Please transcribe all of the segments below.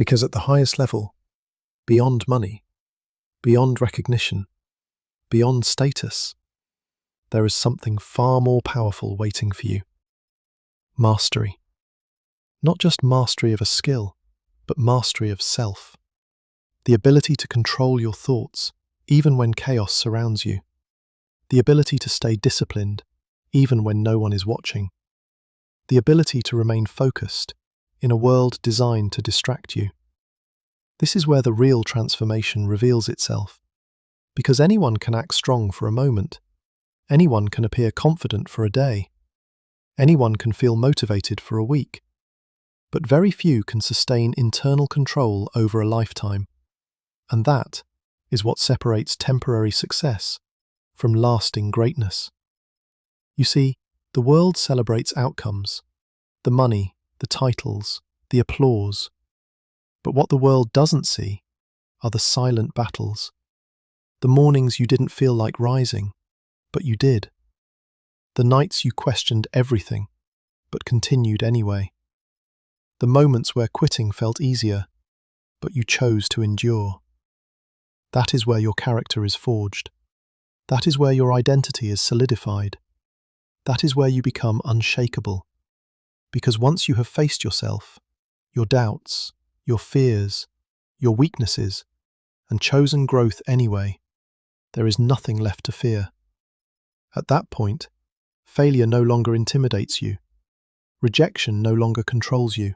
Because at the highest level, beyond money, beyond recognition, beyond status, there is something far more powerful waiting for you. Mastery. Not just mastery of a skill, but mastery of self. The ability to control your thoughts, even when chaos surrounds you. The ability to stay disciplined, even when no one is watching. The ability to remain focused in a world designed to distract you. This is where the real transformation reveals itself. Because anyone can act strong for a moment. Anyone can appear confident for a day. Anyone can feel motivated for a week. But very few can sustain internal control over a lifetime. And that is what separates temporary success from lasting greatness. You see, the world celebrates outcomes, the money, the titles, the applause. But what the world doesn't see are the silent battles. The mornings you didn't feel like rising, but you did. The nights you questioned everything, but continued anyway. The moments where quitting felt easier, but you chose to endure. That is where your character is forged. That is where your identity is solidified. That is where you become unshakable. Because once you have faced yourself, your doubts, your fears, your weaknesses, and chosen growth anyway, there is nothing left to fear. At that point, failure no longer intimidates you. Rejection no longer controls you.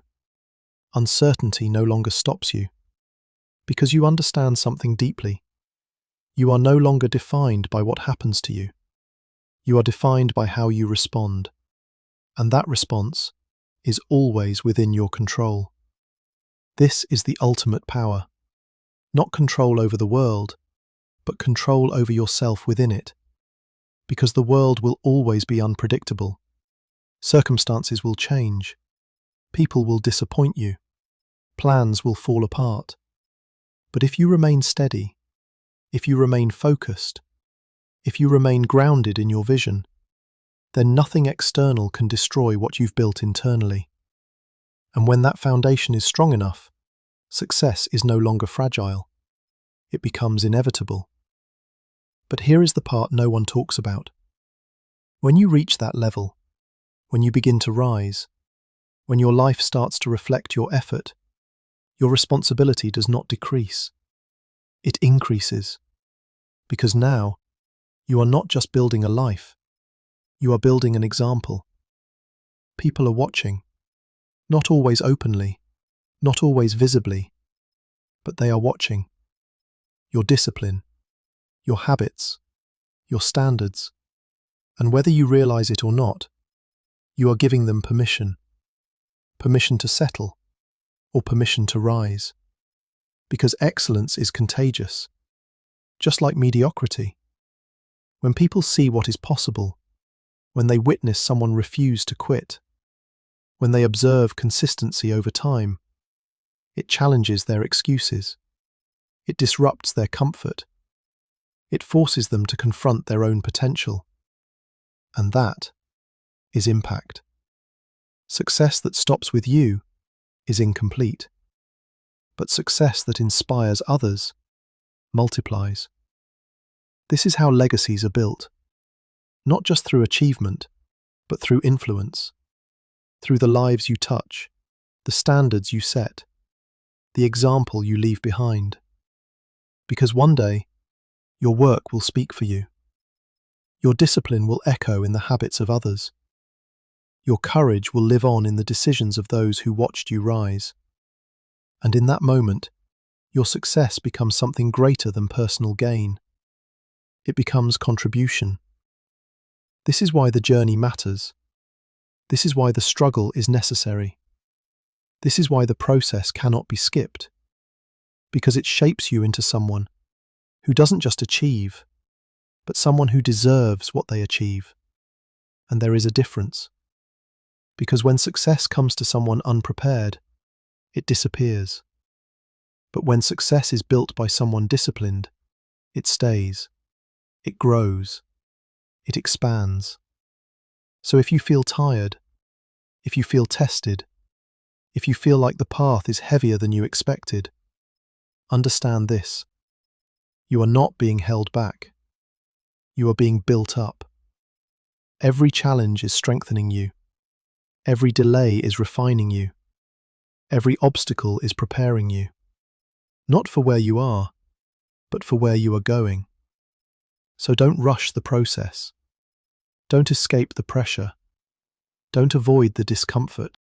Uncertainty no longer stops you. Because you understand something deeply. You are no longer defined by what happens to you. You are defined by how you respond. And that response is always within your control. This is the ultimate power. Not control over the world, but control over yourself within it. Because the world will always be unpredictable. Circumstances will change. People will disappoint you. Plans will fall apart. But if you remain steady, if you remain focused, if you remain grounded in your vision, then nothing external can destroy what you've built internally. And when that foundation is strong enough, success is no longer fragile. It becomes inevitable. But here is the part no one talks about. When you reach that level, when you begin to rise, when your life starts to reflect your effort, your responsibility does not decrease. It increases. Because now, you are not just building a life, you are building an example. People are watching, not always openly, not always visibly, but they are watching. Your discipline, your habits, your standards, and whether you realize it or not, you are giving them permission. Permission to settle, or permission to rise. Because excellence is contagious, just like mediocrity. When people see what is possible, when they witness someone refuse to quit, when they observe consistency over time, it challenges their excuses. It disrupts their comfort. It forces them to confront their own potential. And that is impact. Success that stops with you is incomplete. But success that inspires others multiplies. This is how legacies are built. Not just through achievement, but through influence. Through the lives you touch, the standards you set, the example you leave behind. Because one day, your work will speak for you. Your discipline will echo in the habits of others. Your courage will live on in the decisions of those who watched you rise. And in that moment, your success becomes something greater than personal gain. It becomes contribution. This is why the journey matters. This is why the struggle is necessary. This is why the process cannot be skipped. Because it shapes you into someone who doesn't just achieve, but someone who deserves what they achieve. And there is a difference. Because when success comes to someone unprepared, it disappears. But when success is built by someone disciplined, it stays. It grows. It expands. So if you feel tired, if you feel tested, if you feel like the path is heavier than you expected, understand this. You are not being held back. You are being built up. Every challenge is strengthening you. Every delay is refining you. Every obstacle is preparing you. Not for where you are, but for where you are going. So don't rush the process. Don't escape the pressure. Don't avoid the discomfort.